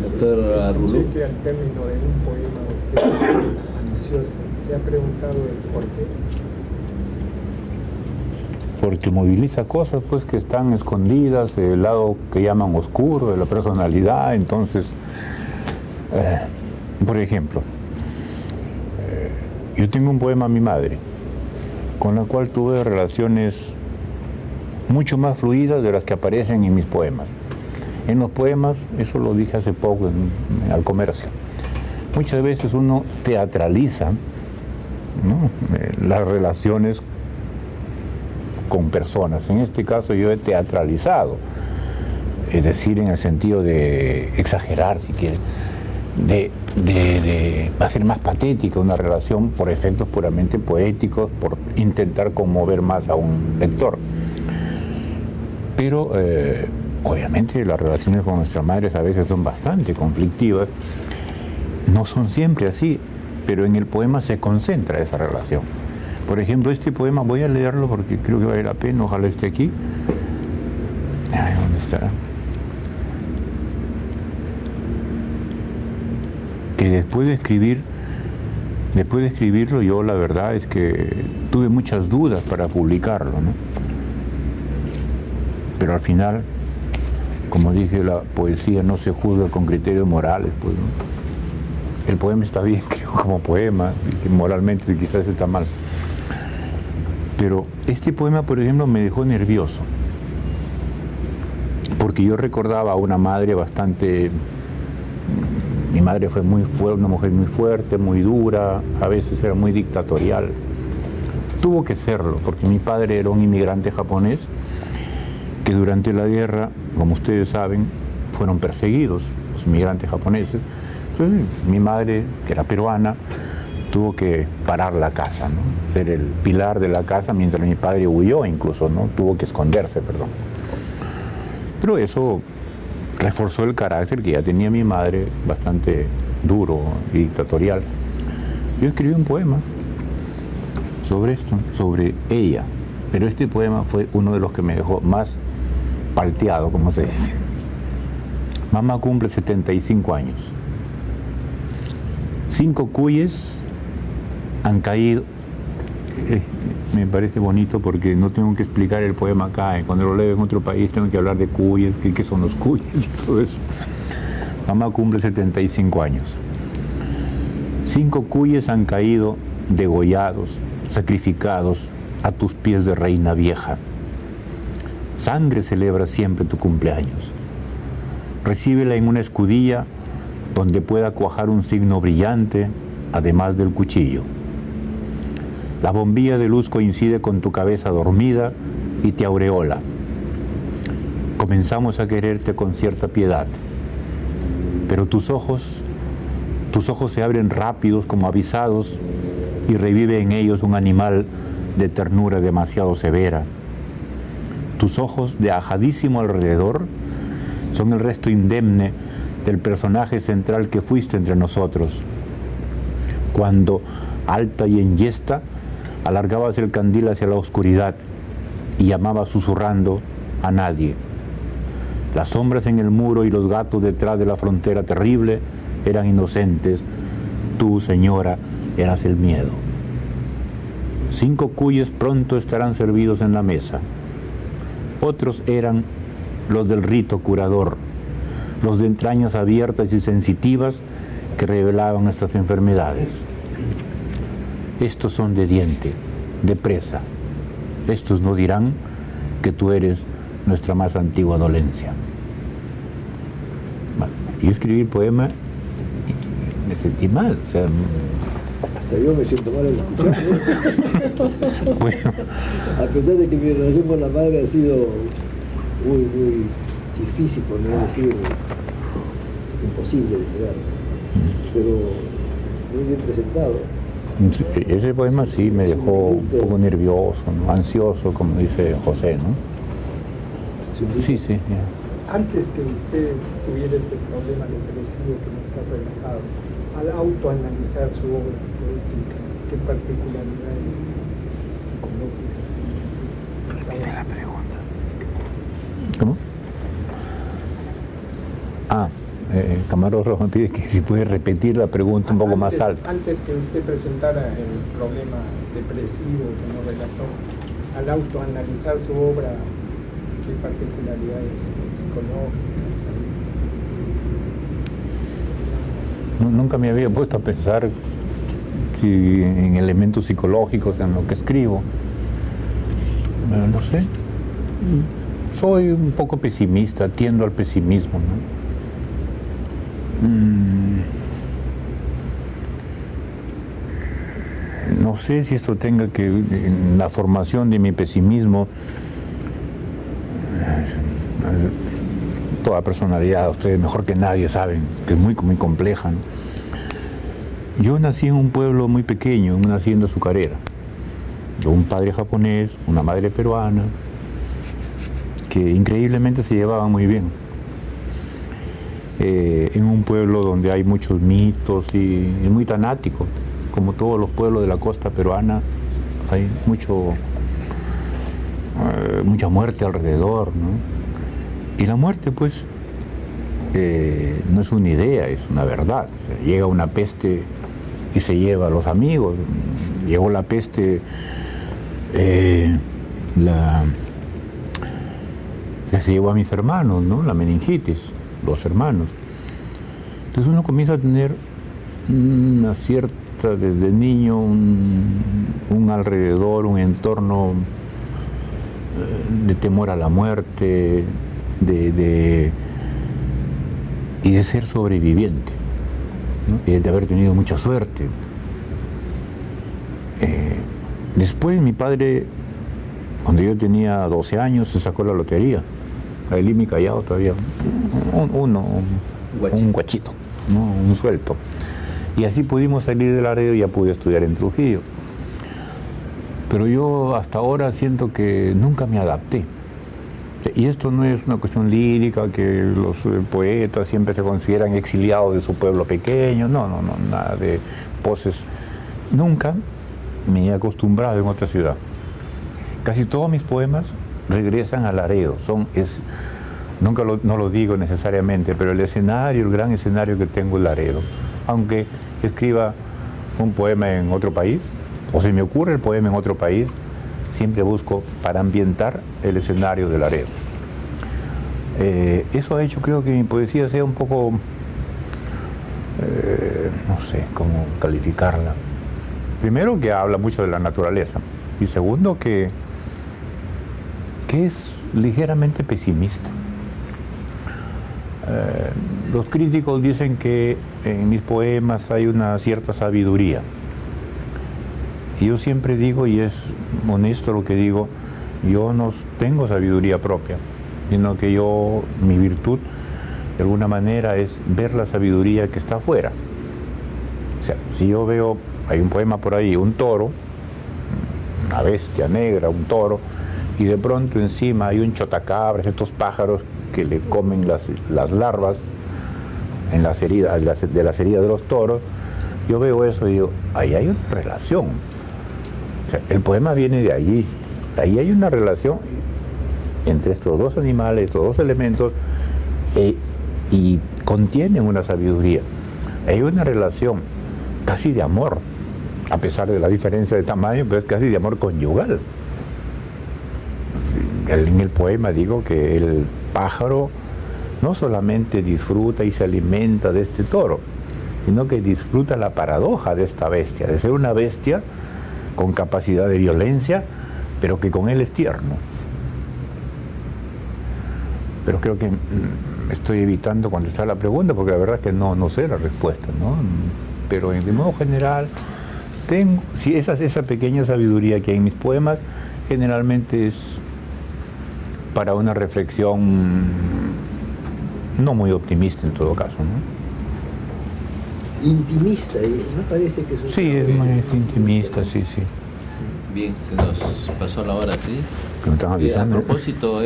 Doctor Arrulú. Al término de un poema usted anunció ¿Se ha preguntado el por qué? Porque moviliza cosas pues que están escondidas, el lado que llaman oscuro de la personalidad. Entonces, por ejemplo, yo tengo un poema a mi madre, con la cual tuve relaciones mucho más fluidas de las que aparecen en mis poemas. En los poemas, eso lo dije hace poco al comercio, muchas veces uno teatraliza, ¿no?, las relaciones con personas. En este caso yo he teatralizado, es decir, en el sentido de exagerar, si quiere, de hacer más patética una relación por efectos puramente poéticos, por intentar conmover más a un lector. Pero obviamente las relaciones con nuestras madres a veces son bastante conflictivas, no son siempre así, pero en el poema se concentra esa relación. Por ejemplo, este poema, voy a leerlo porque creo que vale la pena, ojalá esté aquí. Ay, ¿dónde estará? Que después de escribirlo, yo la verdad es que tuve muchas dudas para publicarlo, ¿no? Pero al final, como dije, la poesía no se juzga con criterios morales, pues, ¿no? El poema está bien, creo, como poema, y moralmente quizás está mal. Pero este poema, por ejemplo, me dejó nervioso, porque yo recordaba a una madre bastante... Mi madre fue una mujer muy fuerte, muy dura, a veces era muy dictatorial. Tuvo que serlo, porque mi padre era un inmigrante japonés que durante la guerra, como ustedes saben, fueron perseguidos los inmigrantes japoneses. Entonces, mi madre, que era peruana, tuvo que parar la casa, ¿no?, ser el pilar de la casa, mientras mi padre huyó incluso, ¿no?, tuvo que esconderse, perdón. Pero eso reforzó el carácter que ya tenía mi madre, bastante duro y dictatorial. Yo escribí un poema sobre esto, sobre ella, pero este poema fue uno de los que me dejó más palteado, como se dice. Mamá cumple 75 años. 5 cuyes han caído. Me parece bonito porque no tengo que explicar el poema acá. Cuando lo leo en otro país tengo que hablar de cuyes, qué son los cuyes y todo eso. Mamá cumple 75 años. 5 cuyes han caído degollados, sacrificados a tus pies de reina vieja. Sangre celebra siempre tu cumpleaños. Recíbela en una escudilla donde pueda cuajar un signo brillante, además del cuchillo. La bombilla de luz coincide con tu cabeza dormida y te aureola. Comenzamos a quererte con cierta piedad, pero tus ojos se abren rápidos como avisados y revive en ellos un animal de ternura demasiado severa. Tus ojos de ajadísimo alrededor son el resto indemne del personaje central que fuiste entre nosotros, cuando, alta y enyesta, alargabas el candil hacia la oscuridad y llamabas susurrando a nadie. Las sombras en el muro y los gatos detrás de la frontera terrible eran inocentes. Tú, señora, eras el miedo. 5 cuyes pronto estarán servidos en la mesa. Otros eran los del rito curador, los de entrañas abiertas y sensitivas que revelaban nuestras enfermedades. Estos son de diente, de presa. Estos no dirán que tú eres nuestra más antigua dolencia. Bueno, yo escribí el poema y me sentí mal, o sea... Hasta yo me siento mal al escucharlo. Bueno. A pesar de que mi relación con la madre ha sido muy, muy difícil, por no decir imposible de llegar, pero muy bien presentado. Sí, ese poema sí me dejó un poco nervioso, ¿no?, ansioso, como dice José, ¿no? Sí, sí. Yeah. Antes que usted tuviera este problema depresivo que nos ha relatado, al autoanalizar su obra poética, ¿qué particularidades psicológicas? Repite la pregunta. ¿Cómo? camarógrafo me pide que si puede repetir la pregunta un poco más alto. Antes que usted presentara el problema depresivo que nos relató, al autoanalizar su obra, ¿qué particularidades psicológicas? Nunca me había puesto a pensar en elementos psicológicos en lo que escribo. No sé. Soy un poco pesimista, tiendo al pesimismo, ¿no? No sé si esto tenga que, en la formación de mi pesimismo, toda personalidad, ustedes mejor que nadie saben que es muy compleja, ¿no? Yo nací en un pueblo muy pequeño, en una hacienda azucarera, de un padre japonés, una madre peruana, que increíblemente se llevaban muy bien. En un pueblo donde hay muchos mitos y muy tanático, como todos los pueblos de la costa peruana, hay mucha muerte alrededor, ¿no? Y la muerte, pues, no es una idea, es una verdad. O sea, llega una peste y se lleva a los amigos. Llegó la peste, que se llevó a mis hermanos, ¿no? La meningitis, los hermanos. Entonces uno comienza a tener una cierta, desde niño, un alrededor, un entorno de temor a la muerte, y de ser sobreviviente, ¿no? Y de haber tenido mucha suerte. Después mi padre, cuando yo tenía 12 años, se sacó la lotería. El IMI Callao todavía, un guachito, ¿no? Un suelto. Y así pudimos salir de Laredo y ya pude estudiar en Trujillo. Pero yo hasta ahora siento que nunca me adapté. Y esto no es una cuestión lírica, que los poetas siempre se consideran exiliados de su pueblo pequeño, no, nada de poses. Nunca me he acostumbrado en otra ciudad. Casi todos mis poemas regresan a Laredo, no lo digo necesariamente, pero el escenario, el gran escenario que tengo es Laredo. Aunque escriba un poema en otro país, o se me ocurre el poema en otro país, siempre busco para ambientar el escenario de Laredo. Eso ha hecho, creo, que mi poesía sea un poco, no sé cómo calificarla. Primero, que habla mucho de la naturaleza, y segundo, que es ligeramente pesimista. Los críticos dicen que en mis poemas hay una cierta sabiduría. Y yo siempre digo, y es honesto lo que digo, yo no tengo sabiduría propia, sino que mi virtud, de alguna manera, es ver la sabiduría que está afuera. O sea, si yo veo, hay un poema por ahí, un toro, una bestia negra, un toro, y de pronto encima hay un chotacabras, estos pájaros que le comen las larvas en las heridas, de las heridas de los toros, yo veo eso y digo, ahí hay una relación. O sea, el poema viene de allí. Ahí hay una relación entre estos dos animales, estos dos elementos, y contienen una sabiduría. Hay una relación casi de amor, a pesar de la diferencia de tamaño, pero es casi de amor conyugal. En el poema digo que el pájaro no solamente disfruta y se alimenta de este toro, sino que disfruta la paradoja de esta bestia, de ser una bestia con capacidad de violencia, pero que con él es tierno. Pero creo que estoy evitando contestar la pregunta, porque la verdad es que no sé la respuesta, ¿no? Pero de modo general, tengo, si esa pequeña sabiduría que hay en mis poemas, generalmente es para una reflexión no muy optimista en todo caso, ¿no? Intimista, ¿no parece que es un... Sí, es muy intimista, sí. Bien, se nos pasó la hora, ¿sí? Que me están avisando. A propósito,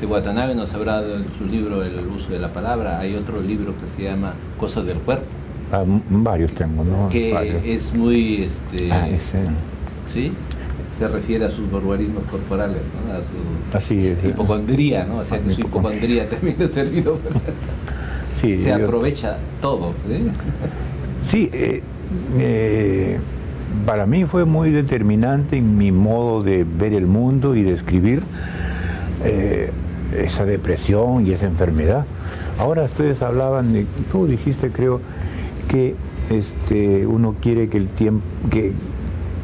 Watanabe nos habrá dado en su libro El uso de la palabra. Hay otro libro que se llama Cosas del cuerpo. Varios tengo, ¿no? Que varios. es muy... ese. ¿Sí? Se refiere a sus barbarismos corporales, ¿no? A su Así es. hipocondría, ¿no? O sea, que su hipocondría también ha servido para... Sí, se aprovecha todo, ¿sí? Sí, para mí fue muy determinante en mi modo de ver el mundo y de escribir esa depresión y esa enfermedad. Ahora ustedes hablaban de, tú dijiste, creo, que uno quiere que el tiempo, que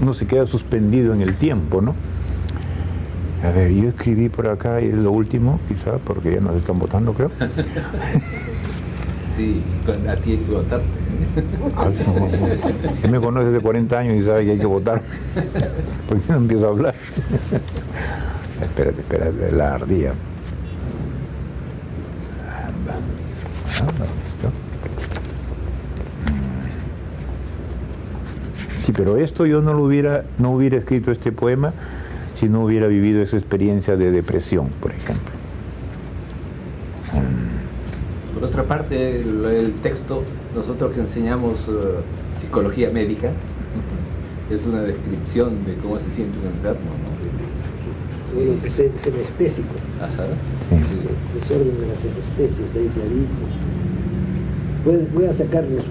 uno se queda suspendido en el tiempo, ¿no? A ver, yo escribí por acá, y es lo último, quizá, porque ya nos están votando, creo. Sí, a ti hay que votarte. Él me conoce hace 40 años y sabe que hay que votar. Porque si no empiezo a hablar. Espérate, la ardilla. Sí, pero esto yo no hubiera escrito este poema si no hubiera vivido esa experiencia de depresión, por ejemplo. Por otra parte, el texto, nosotros que enseñamos psicología médica, es una descripción de cómo se siente un enfermo, ¿no? Todo lo que es anestésico. Ajá. Sí. El desorden de las anestesias, está ahí clarito. Voy a sacarlos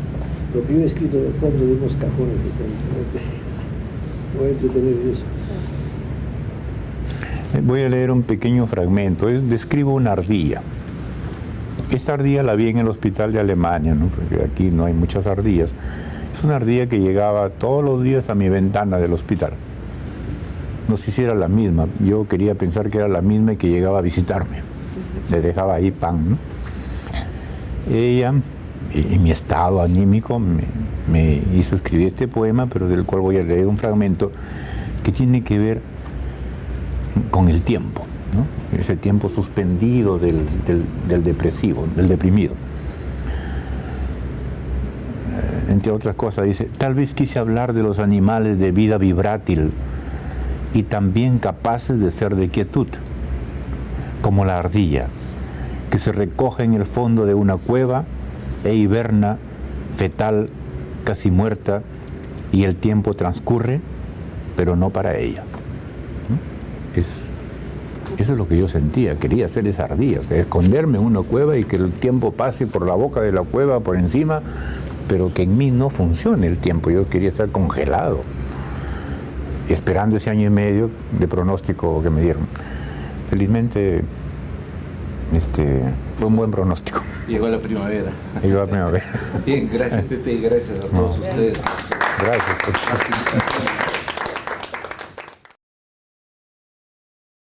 lo que yo he escrito del fondo de unos cajones que están ahí. Voy a entretener en eso. Voy a leer un pequeño fragmento. Describo una ardilla. Esta ardilla la vi en el hospital de Alemania, ¿no? Porque aquí no hay muchas ardillas. Es una ardilla que llegaba todos los días a mi ventana del hospital. No sé si era la misma. Yo quería pensar que era la misma y que llegaba a visitarme. Le dejaba ahí pan, ¿no? Ella, en mi estado anímico, me hizo escribir este poema, pero del cual voy a leer un fragmento que tiene que ver con el tiempo, ¿no? Ese tiempo suspendido del depresivo, del deprimido. Entre otras cosas dice, tal vez quise hablar de los animales de vida vibrátil y también capaces de ser de quietud, como la ardilla, que se recoge en el fondo de una cueva e hiberna, fetal, casi muerta, y el tiempo transcurre, pero no para ella. Eso es lo que yo sentía, quería ser esa ardilla, o sea, esconderme en una cueva y que el tiempo pase por la boca de la cueva, por encima, pero que en mí no funcione el tiempo. Yo quería estar congelado, esperando ese año y medio de pronóstico que me dieron. Felizmente fue un buen pronóstico. Llegó la primavera. Llegó la primavera. Bien, gracias Pepe y gracias a todos ustedes. Gracias.